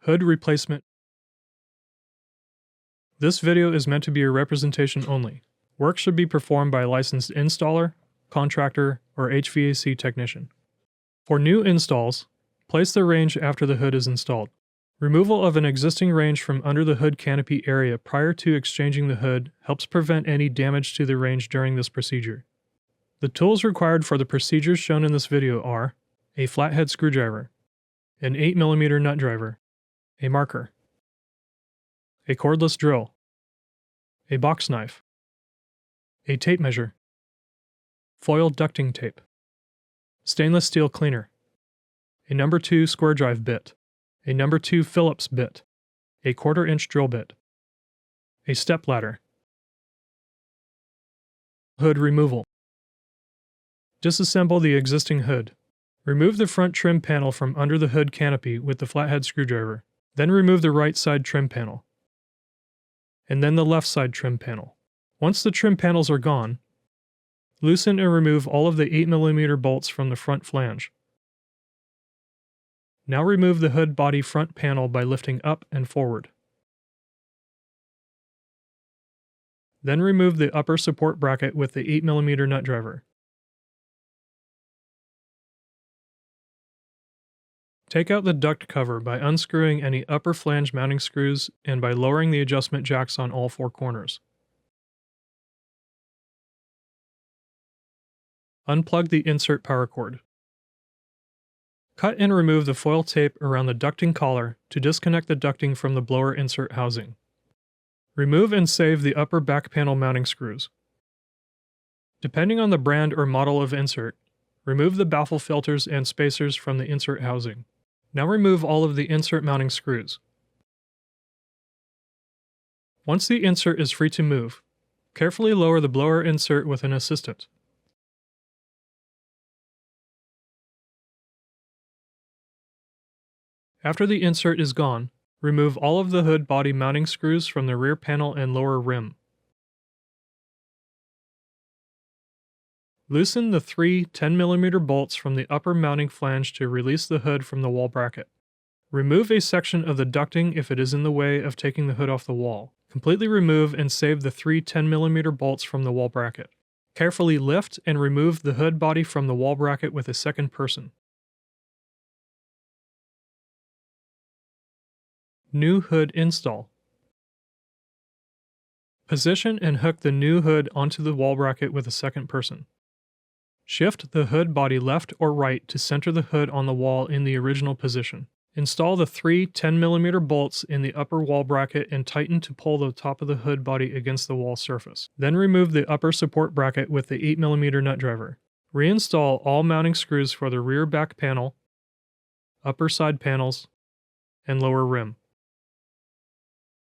Hood replacement. This video is meant to be a representation only. Work should be performed by a licensed installer, contractor, or HVAC technician. For new installs, place the range after the hood is installed. Removal of an existing range from under the hood canopy area prior to exchanging the hood helps prevent any damage to the range during this procedure. The tools required for the procedures shown in this video are a flathead screwdriver, an 8mm nut driver, a marker, a cordless drill, a box knife, a tape measure, foil ducting tape, stainless steel cleaner, a number 2 square drive bit, a number 2 Phillips bit, a 1/4 inch drill bit, a step ladder. Hood removal. Disassemble the existing hood. Remove the front trim panel from under the hood canopy with the flathead screwdriver. Then remove the right side trim panel, and then the left side trim panel. Once the trim panels are gone, loosen and remove all of the 8mm bolts from the front flange. Now remove the hood body front panel by lifting up and forward. Then remove the upper support bracket with the 8mm nut driver. Take out the duct cover by unscrewing any upper flange mounting screws and by lowering the adjustment jacks on all 4 corners. Unplug the insert power cord. Cut and remove the foil tape around the ducting collar to disconnect the ducting from the blower insert housing. Remove and save the upper back panel mounting screws. Depending on the brand or model of insert, remove the baffle filters and spacers from the insert housing. Now remove all of the insert mounting screws. Once the insert is free to move, carefully lower the blower insert with an assistant. After the insert is gone, remove all of the hood body mounting screws from the rear panel and lower rim. Loosen the 3 10mm bolts from the upper mounting flange to release the hood from the wall bracket. Remove a section of the ducting if it is in the way of taking the hood off the wall. Completely remove and save the 3 10mm bolts from the wall bracket. Carefully lift and remove the hood body from the wall bracket with a second person. New hood install. Position and hook the new hood onto the wall bracket with a second person. Shift the hood body left or right to center the hood on the wall in the original position. Install the 3 10mm bolts in the upper wall bracket and tighten to pull the top of the hood body against the wall surface. Then remove the upper support bracket with the 8mm nut driver. Reinstall all mounting screws for the rear back panel, upper side panels, and lower rim.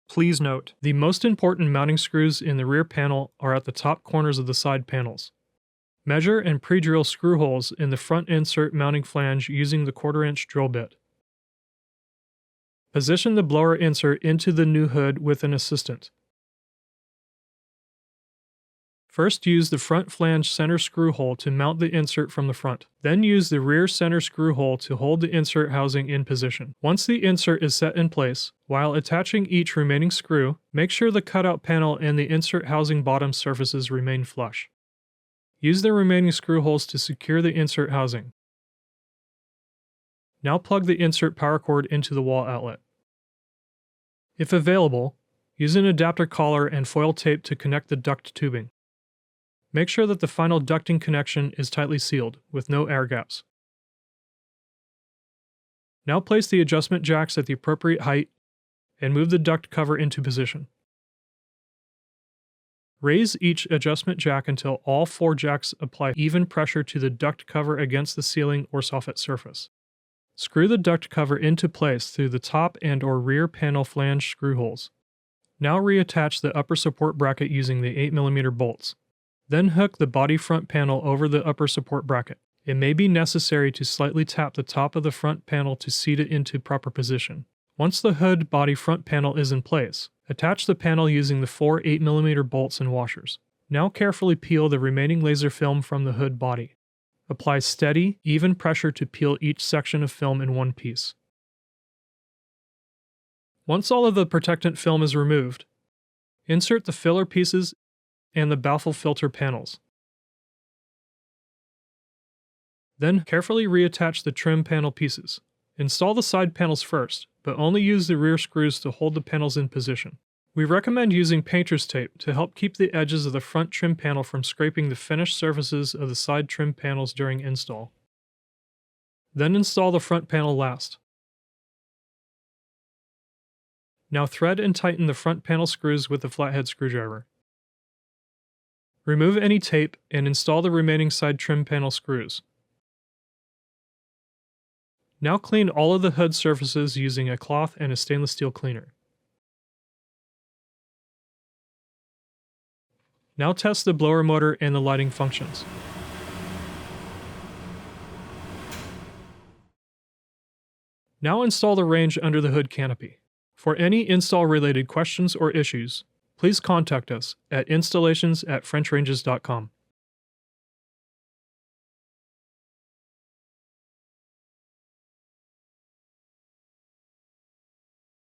Please note, the most important mounting screws in the rear panel are at the top corners of the side panels. Measure and pre-drill screw holes in the front insert mounting flange using the 1/4 inch drill bit. Position the blower insert into the new hood with an assistant. First use the front flange center screw hole to mount the insert from the front. Then use the rear center screw hole to hold the insert housing in position. Once the insert is set in place, while attaching each remaining screw, make sure the cutout panel and the insert housing bottom surfaces remain flush. Use the remaining screw holes to secure the insert housing. Now plug the insert power cord into the wall outlet. If available, use an adapter collar and foil tape to connect the duct tubing. Make sure that the final ducting connection is tightly sealed, with no air gaps. Now place the adjustment jacks at the appropriate height and move the duct cover into position. Raise each adjustment jack until all 4 jacks apply even pressure to the duct cover against the ceiling or soffit surface. Screw the duct cover into place through the top and/or rear panel flange screw holes. Now reattach the upper support bracket using the 8mm bolts. Then hook the body front panel over the upper support bracket. It may be necessary to slightly tap the top of the front panel to seat it into proper position. Once the hood body front panel is in place, attach the panel using the 4 8mm bolts and washers. Now carefully peel the remaining laser film from the hood body. Apply steady, even pressure to peel each section of film in one piece. Once all of the protectant film is removed, insert the filler pieces and the baffle filter panels. Then carefully reattach the trim panel pieces. Install the side panels first, but only use the rear screws to hold the panels in position. We recommend using painter's tape to help keep the edges of the front trim panel from scraping the finished surfaces of the side trim panels during install. Then install the front panel last. Now thread and tighten the front panel screws with the flathead screwdriver. Remove any tape and install the remaining side trim panel screws. Now clean all of the hood surfaces using a cloth and a stainless steel cleaner. Now test the blower motor and the lighting functions. Now install the range under the hood canopy. For any install-related questions or issues, please contact us at installations@frenchranges.com.